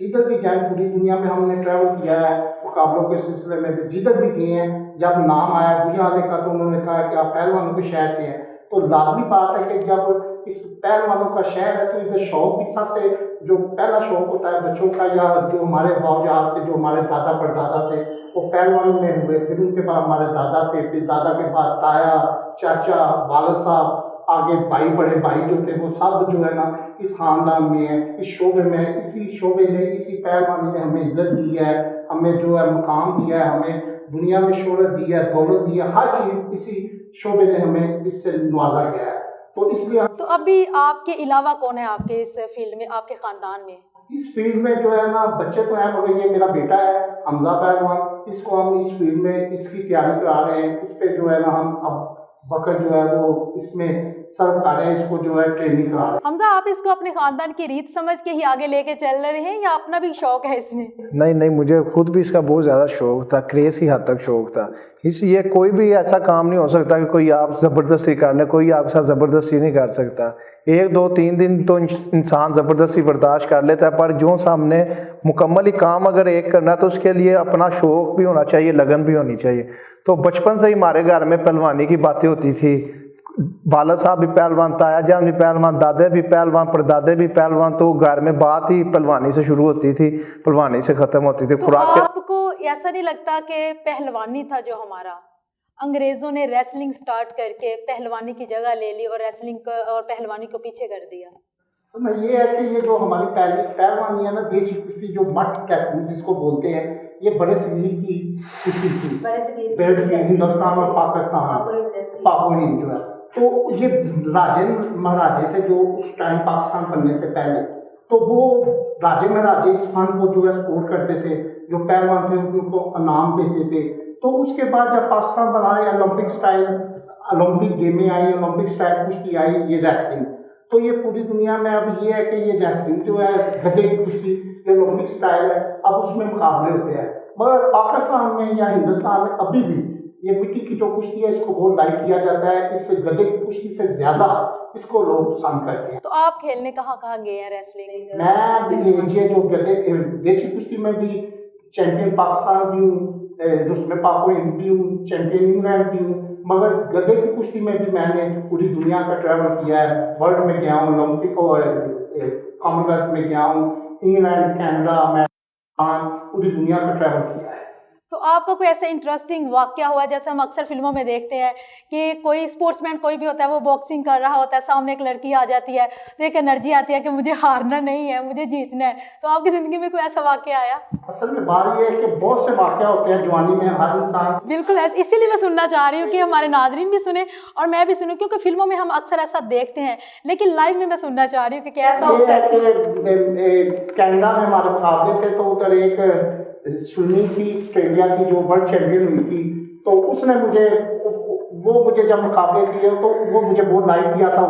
जिधर भी जाए पूरी दुनिया में हमने ट्रैवल किया है मुकाबलों के सिलसिले में भी, जिधर भी गए हैं जब नाम आया गुजरात का तो उन्होंने कहा कि आप पहलवानों के शहर से हैं। तो लाजमी बात है कि जब इस पहलवानों का शहर है तो इधर शौक भी सबसे जो पहला शौक होता है बच्चों का, या जो हमारे बावजात से जो हमारे दादा परदादा थे वो पहलवानी में हुए, फिर उनके बाद हमारे दादा थे, फिर दादा के बाद ताया, चाचा, वालिद साहब, आगे भाई, बड़े भाई जो थे वो सब जो है ना इस खानदान में है, इस शोबे में, इसी शोबे ने, इसी पहलवानी ने हमें इज्जत दी है, हमें जो है मुकाम दिया है, हमें दुनिया में शोहरत दी है, दौलत दी है, हर चीज़ इसी शोबे ने हमें इससे नवाजा गया है। तो इसलिए तो अभी आपके अलावा कौन है आपके इस फील्ड में, आपके ख़ानदान में? इस फील्ड में जो है ना बच्चे तो हैं, मगर ये मेरा बेटा है हमजा पहलवान, इसको हम इस फील्ड में इसकी तैयारी करा रहे हैं। इस पे जो है ना हम अब वक्त जो है वो इसमें सर्व कर रहे हैं, इसको जो है ट्रेनिंग करा रहे हैं। हमजा, आप इसको अपने खानदान की रीत समझ के ही आगे लेके चल रहे हैं या अपना भी शौक है इसमें? नहीं, मुझे खुद भी इसका बहुत ज़्यादा शौक था, क्रेज़ की हद तक शौक था। इसलिए कोई भी ऐसा काम नहीं हो सकता कि कोई आप ज़बरदस्ती कर ले, कोई आपके साथ ज़बरदस्ती नहीं कर सकता। 1, 2, 3 दिन तो इंसान ज़बरदस्ती बर्दाश्त कर लेता है, पर जो सामने मुकम्मल ही काम अगर एक करना है तो उसके लिए अपना शौक भी होना चाहिए, लगन भी होनी चाहिए। तो बचपन से ही हमारे घर में पहलवानी की बातें होती थी। वालिद साहब भी पहलवान, ताया जान भी पहलवान, दादे भी पहलवान, परदादे भी पहलवान। तो घर में बात ही पहलवानी से शुरू होती थी, पहलवानी से ख़त्म होती थी। तो आपको ऐसा नहीं लगता कि पहलवानी था जो हमारा, अंग्रेज़ों ने रेसलिंग स्टार्ट करके पहलवानी की जगह ले ली और रेसलिंग और पहलवानी को पीछे कर दिया? समझ ये है कि ये जो हमारी पहली पहलवानी है ना, देसी कुश्ती जो मट कैसे जिसको बोलते हैं, ये बड़े सगीर की कुश्ती थी, बड़े सगीर हिंदुस्तान और पाकिस्तान, पाक हिंद जो है। तो ये राजे महाराजे थे जो उस टाइम पाकिस्तान बनने से पहले, तो वो राजे महाराजे इस फन को जो है सपोर्ट करते थे, जो पहलवान थे उनको इनाम देते थे। तो उसके बाद जब पाकिस्तान बना, ओलंपिक स्टाइल ओलंपिक गेमें आई, ओलंपिक स्टाइल कुश्ती आई, ये रेसलिंग। तो ये पूरी दुनिया में अब ये है कि ये रेसलिंग जो है गधे की कुश्ती, ये ओलंपिक स्टाइल है, अब उसमें मुकाबले होते हैं। मगर पाकिस्तान में या हिंदुस्तान में अभी भी ये मिट्टी की जो कुश्ती है इसको बहुत लाइक किया जाता है, इससे गधे की कुश्ती से ज़्यादा इसको लोग पसंद करते हैं। तो आप खेलने कहाँ गए हैं रेसलिंग? मैं ये जो गधे देसी कुश्ती में भी चैंपियन पाकिस्तान भी हूँ, जिसमें पाको हिंद भी हूँ, चैंपियन इंग्लैंड भी हूँ। मगर गधे की कुश्ती में भी मैंने पूरी दुनिया का ट्रैवल किया है, वर्ल्ड में गया हूँ, ओलंपिक और कॉमनवेल्थ में गया हूँ, इंग्लैंड, कनाडा, अमेरिका, पूरी दुनिया का ट्रैवल किया है। तो आपका कोई ऐसा इंटरेस्टिंग वाक़या हुआ, जैसे हम अक्सर फिल्मों में देखते हैं कि कोई स्पोर्ट्समैन कोई भी होता है, वो बॉक्सिंग कर रहा होता है, सामने एक लड़की आ जाती है तो एक एनर्जी आती है कि मुझे हारना नहीं है, मुझे जीतना है। तो आपकी ज़िंदगी में कोई ऐसा वाक़या आया? असल में बात ये है कि बहुत से वाक़या होते हैं जवानी में हर इंसान। बिल्कुल ऐसे, इसीलिए मैं सुनना चाह रही हूँ कि हमारे नाजरीन भी सुने और मैं भी सुनूँ, क्योंकि फिल्मों में हम अक्सर ऐसा देखते हैं, लेकिन लाइव में मैं सुनना चाह रही हूँ कि कैसा होता है। कनाडा में हमारे मुकाबले थे, तो उधर एक स्विमिंग थी ऑस्ट्रेलिया की जो वर्ल्ड चैंपियन हुई थी, तो उसने मुझे जब मुकाबले किए तो वो मुझे बहुत लाइक किया था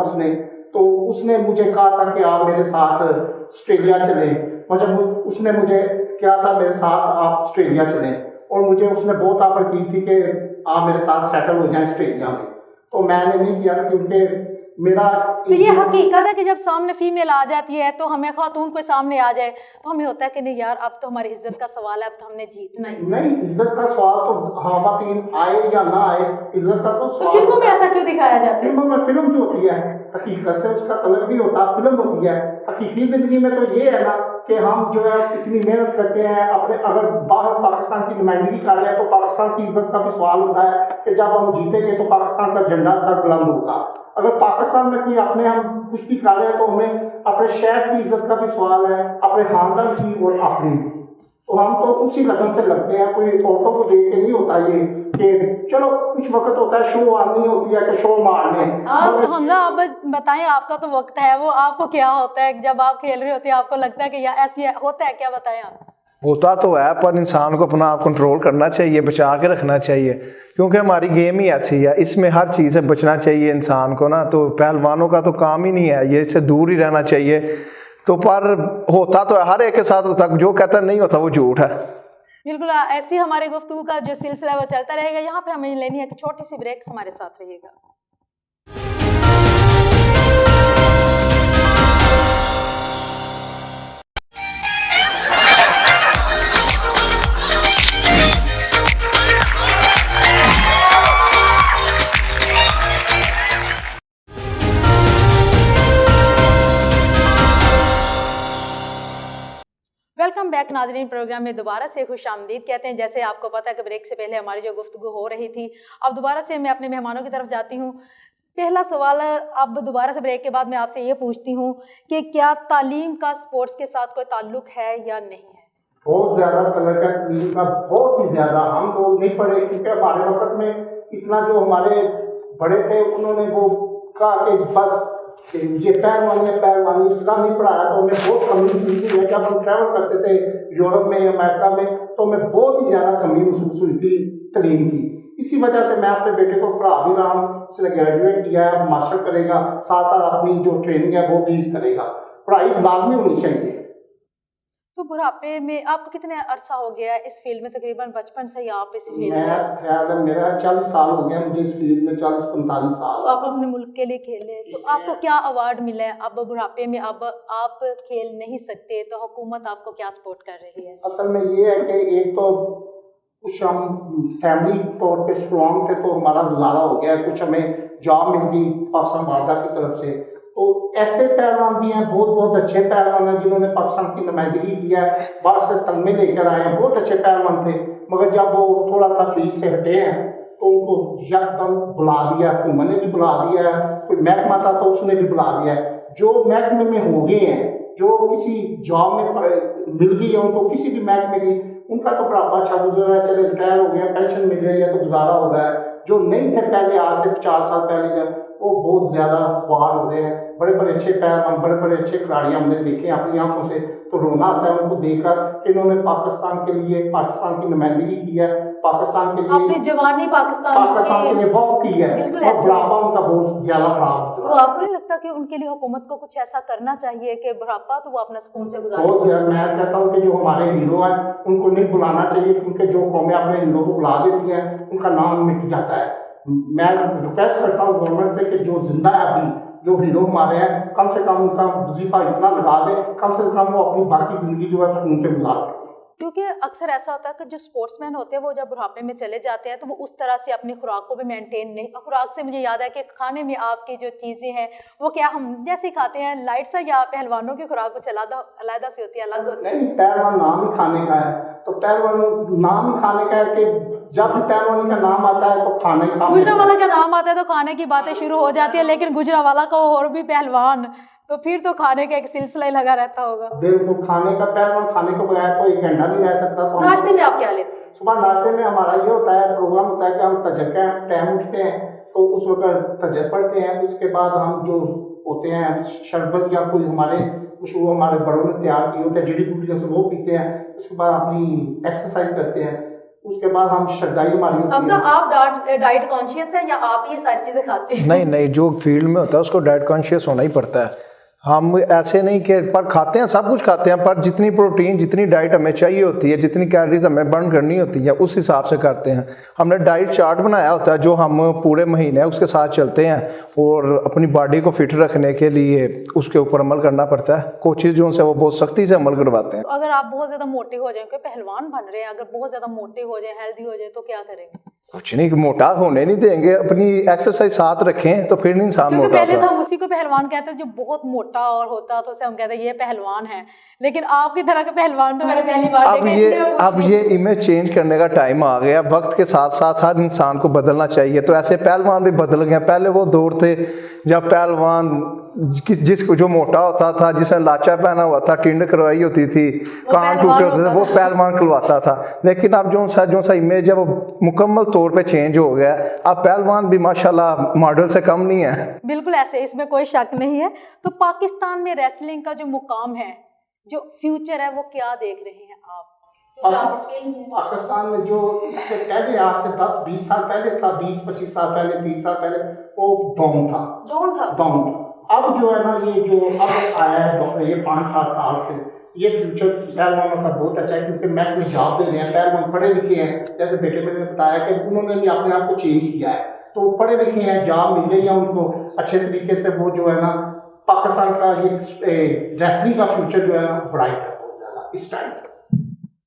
उसने मुझे कहा था कि आप मेरे साथ ऑस्ट्रेलिया चलें, मतलब उसने मुझे क्या था मेरे साथ आप ऑस्ट्रेलिया चलें, और मुझे उसने बहुत ऑफर की थी कि आप मेरे साथ सेटल हो जाएं ऑस्ट्रेलिया में। तो मैंने नहीं किया था क्योंकि मेरा तो ये हकीकत है कि जब सामने फीमेल आ जाती है तो हमें खातून कोई सामने आ जाए तो हमें होता है कि नहीं यार अब तो हमारी इज्जत का सवाल है, अब तो हमने जीतना ही। नहीं, इज्जत का सवाल तो ख़वातीन आए या ना आए, इज्जत का तो सवाल। फिल्मों में ऐसा क्यों दिखाया जाता है? फिल्मों में फिल्म जो होती है हकीकत से उसका तलब भी होता है, फिल्म होती है। हकीकी ज़िंदगी में तो ये है ना कि हम जो है इतनी मेहनत करते हैं, अपने अगर बाहर पाकिस्तान की नुमाइंदगी कर रहे हैं तो पाकिस्तान की इज्जत का भी सवाल होता है कि जब हम जीतेंगे तो पाकिस्तान का झंडा सर बुलंद होगा। अगर पाकिस्तान में कोई अपने हम कुश्ती कर रहे हैं तो हमें अपने शहर की इज्जत का भी सवाल है, अपने खानदान की और अपनी। तो हम तो उसी लगन से लगते हैं, कोई औरतों को देख के नहीं होता ये कि चलो कुछ वक्त होता है शो आनी होती है कि शो मारने। तो हमजा आप बताएं, आपका तो वक्त है वो, आपको क्या होता है जब आप खेल रहे होते हैं, आपको लगता है कि यार ऐसी होता है, क्या बताएं आप? होता तो है, पर इंसान को अपना आप कंट्रोल करना चाहिए, बचा के रखना चाहिए, क्योंकि हमारी गेम ही ऐसी है, इसमें हर चीज़ से बचना चाहिए इंसान को ना। तो पहलवानों का तो काम ही नहीं है ये, इससे दूर ही रहना चाहिए। तो पर होता तो हर एक के साथ होता, जो कहता नहीं होता वो झूठ है। बिल्कुल ऐसी हमारे गुफ्तगू का जो सिलसिला है वो चलता रहेगा। यहाँ पे हमें लेनी है कि छोटी सी ब्रेक, हमारे साथ रहिएगा। नाजरीन, प्रोग्राम में दोबारा से खुशामदीद कहते हैं। जैसे आपको पता है कि ब्रेक से पहले हमारी जो गुफ्तगू हो रही थी, अब दोबारा से मैं अपने मेहमानों की तरफ जाती हूँ। पहला सवाल अब दोबारा से ब्रेक के बाद मैं आपसे ये पूछती हूँ कि क्या तालीम का स्पोर्ट्स के साथ कोई ताल्लुक है या नहीं है? बहुत ज़्यादा तरह का तालीम का, बहुत ही ज़्यादा। हम लोग नहीं पढ़े क्योंकि हमारे वक्त में इतना जो हमारे बड़े थे उन्होंने वो कहा कि बस ये पहलवानी इतना नहीं पढ़ाया। तो हमें बहुत कमी मिलती है। जब हम ट्रैवल करते थे यूरोप में, अमेरिका में, तो हमें बहुत ही ज़्यादा कमी महसूस हुई थी तालीम की। इसी वजह से मैं अपने बेटे को पढ़ा भी रहा हूँ। इसने ग्रेजुएट किया है, अब मास्टर करेगा, साथ साथ अपनी जो ट्रेनिंग है वो भी करेगा। पढ़ाई लाजमी होनी चाहिए। तो बुढ़ापे में आपको कितने अरसा हो गया है इस फील्ड में? तकरीबन बचपन से ही आप इस फील्ड में? ख्याल है मेरा 40 साल हो गया मुझे इस फील्ड में, 40-45 साल। तो आप अपने मुल्क के लिए खेले, तो आपको क्या अवार्ड मिला है? अब बुढ़ापे में अब आप खेल नहीं सकते, तो हुकूमत आपको क्या सपोर्ट कर रही है? असल में ये है कि एक तो कुछ हम फैमिली तौर पे स्ट्रॉन्ग थे तो हमारा गुजारा हो गया, कुछ हमें जॉब मिल गई पाकिस्तान वारदा की तरफ से। तो ऐसे पहलवान भी हैं, बहुत बहुत अच्छे पहलवान हैं जिन्होंने पाकिस्तान की नुमाइंदगी किया है, बाहर से तगमे लेकर आए हैं, बहुत अच्छे पहलवान थे। मगर जब वो थोड़ा सा फीस से हटे हैं तो उनको यकदम बुला दिया, हुकूमत ने भी बुला दिया है, कोई महकमा था तो उसने भी बुला दिया है। जो महकमे में हो गए हैं, जो किसी जॉब में मिल गई है उनको, किसी भी महकमे की, उनका तो बुढ़ापा अच्छा गुजर रहा है, चले रिटायर हो गया, पेंशन मिल रही है तो गुजारा हो रहा है। जो नहीं थे पहले, आज से 50 साल पहले जब, वो बहुत ज़्यादा ख्वार हो रहे हैं। बड़े बड़े अच्छे पहलवान, बड़े बड़े अच्छे खिलाड़ी हमने देखे अपनी आंखों से, तो रोना आता है उनको देखकर कि इन्होंने पाकिस्तान के लिए, पाकिस्तान की नुमाइंदगी की है, पाकिस्तान के लिए, अपनी जवानी पाकिस्तान के लिए वक्त की है, और बुढ़ापा उनका बहुत ज़्यादा खराब। तो आपको नहीं लगता कि उनके लिए हुकूमत को कुछ ऐसा करना चाहिए कि बुढ़ापा तो वो अपना सुकून से गुजार बहुत सकें? मैं कहता हूँ कि जो हमारे हीरो हैं उनको नहीं बुलाना चाहिए, क्योंकि जो कौमें अपने हीरो को बुला देती हैं उनका नाम मिट जाता है। मैं रिक्वेस्ट करता हूँ गवर्नमेंट से कि जो जिंदा है अभी, जो हीरो हमारे हैं, कम से कम उनका वजीफा इतना लगा दे, कम से कम वो अपनी बाकी जिंदगी जो है सुकून से गुजार सके। क्योंकि अक्सर ऐसा होता है कि जो स्पोर्ट्समैन होते हैं वो जब बुढ़ापे में चले जाते हैं तो वो उस तरह से अपनी खुराक को भी मेंटेन नहीं। खुराक से मुझे याद है कि खाने में आपकी जो चीज़ें हैं वो क्या हम जैसे ही खाते हैं लाइट सा, या पहलवानों की खुराक कुछ अलग से होती है, अलग होती है? नहीं, पहलवान नाम ही खाने का है, तो पहलवान नाम ही खाने का है कि जब भी पहलवानी का नाम आता है तो खाना ही सामने। गुजरावाला का नाम आता है तो खाने की बातें शुरू हो जाती है, लेकिन गुजरावाला का और भी पहलवान, तो फिर तो खाने का एक सिलसिला ही लगा रहता होगा। बिल्कुल, खाने का पहलवान खाने को बगैर तो 1 घंटा नहीं रह सकता। तो नाश्ते में आप क्या लेते हैं? सुबह नाश्ते में हमारा ये होता है, प्रोग्राम होता है कि हम तजर का टाइम उठते हैं तो उस वक्त तजर पढ़ते हैं। उसके बाद हम जो होते हैं शरबत या कोई हमारे मशहूर हमारे बड़ों ने तैयार किए होते हैं जड़ी बूटियों से, वो पीते हैं। उसके बाद अपनी एक्सरसाइज करते हैं। उसके बाद हम श्रद्धाई हमारी होती है। अब तो आप डाइट कॉन्शियस है या आप ये सारी चीज़ें खाते हैं? नहीं, जो फील्ड में होता है उसको डाइट कॉन्शियस होना ही पड़ता है। हम ऐसे नहीं कि पर खाते हैं, सब कुछ खाते हैं, पर जितनी प्रोटीन, जितनी डाइट हमें चाहिए होती है, जितनी कैलोरीज हमें बर्न करनी होती है, उस हिसाब से करते हैं। हमने डाइट चार्ट बनाया होता है जो हम पूरे महीने उसके साथ चलते हैं, और अपनी बॉडी को फिट रखने के लिए उसके ऊपर अमल करना पड़ता है। कोचेज जो है वो बहुत सख्ती से अमल करवाते हैं। तो अगर आप बहुत ज़्यादा मोटे हो जाएं, कोई पहलवान बन रहे हैं, अगर बहुत ज़्यादा मोटे हो जाएं, हेल्दी हो जाए, तो क्या करेंगे? कुछ नहीं, मोटा होने नहीं देंगे, अपनी एक्सरसाइज साथ रखें तो फिर इंसान क्योंकि मोटा पहले होता तो है। हम उसी को पहलवान कहते हैं जो बहुत मोटा और होता, तो उसे हम कहते हैं ये पहलवान है। लेकिन आपकी तरह के पहलवान तो मैंने पहली बार देखे, इसलिए मैं पूछ रही अब ये इमेज चेंज करने का टाइम आ गया। वक्त के साथ साथ हर इंसान को बदलना चाहिए, तो ऐसे पहलवान भी बदल गए। पहले वो दौर थे जब पहलवान जिसको जो मोटा होता था, जिसने लाचा पहना हुआ था, टिंड करवाई होती थी, कान टूटे होते थे, वो पहलवान कहलवाता था। लेकिन अब जो सा इमेज है वो मुकम्मल तौर पे चेंज हो गया। अब पहलवान भी माशाल्लाह मॉडल से कम नहीं है। बिल्कुल ऐसे, इसमें कोई शक नहीं है। तो पाकिस्तान में रेसलिंग का जो मुकाम है, जो फ्यूचर है, वो क्या देख रहे हैं आप? पाकिस्तान में जो इससे पहले, आज से 10-20 साल पहले था, 20-25 साल पहले, 30 साल पहले, वो डाउन था। अब जो है ना, ये जो अब आया है ये 5-7 साल से, ये फ्यूचर पहलवानों का बहुत अच्छा है, क्योंकि महकमे जॉब दे रहे हैं, पहलवान पढ़े लिखे हैं। जैसे बेटे ने बताया कि उन्होंने भी अपने आप को चेंज किया है, तो पढ़े लिखे हैं, जॉब मिल रही है उनको अच्छे तरीके से। वो जो है ना, पाकिस्तान का ये रेसलिंग का फ्यूचर जो है ना ब्राइट है बहुत ज़्यादा इस टाइम।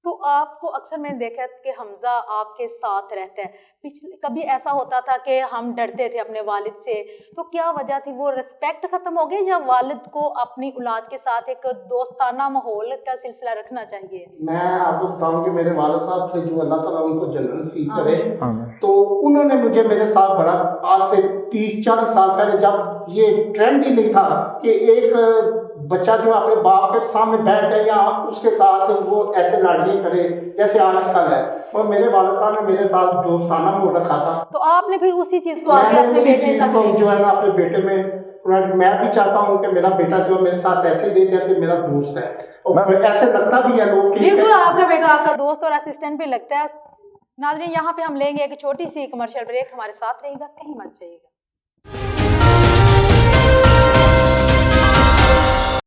तो आपको अक्सर मैंने देखा है कि हमजा आपके साथ रहता है, पिछले कभी ऐसा होता था कि हम डरते थे अपने वालिद से, तो क्या वजह थी? वो रिस्पेक्ट खत्म हो गई या वालिद को अपनी औलाद के साथ एक दोस्ताना माहौल का सिलसिला रखना चाहिए? मैं आपको बताऊं कि मेरे वालिद साहब थे, जो अल्लाह ताला उनको जन्नत नसीब करे, आमीन। तो उन्होंने मुझे मेरे साथ बड़ा, आज से 30-40 साल पहले जब ये ट्रेंड ही नहीं था कि एक बच्चा जो अपने बाप के सामने बैठ जाए या उसके साथ वो ऐसे लाडली करे जैसे आजकल है, और मेरे वालिद साहब ने मेरे साथ दोस्ताना मोड़ रखा था। तो आपने फिर उसी चीज को आगे मैंने अपने उसी बेटे चीज तक को ले जो है ना अपने बेटे में, मैं भी चाहता हूँ कि मेरा बेटा जो मेरे साथ ऐसे ही रहे जैसे मेरा दोस्त है, और ऐसे लगता भी है लोग कि बिल्कुल आपका बेटा आपका दोस्त और असिस्टेंट भी लगता है। नाज़रीन, यहाँ पे हम लेंगे एक छोटी सी कमर्शियल ब्रेक, हमारे साथ रहेगा, कहीं मत जाइएगा।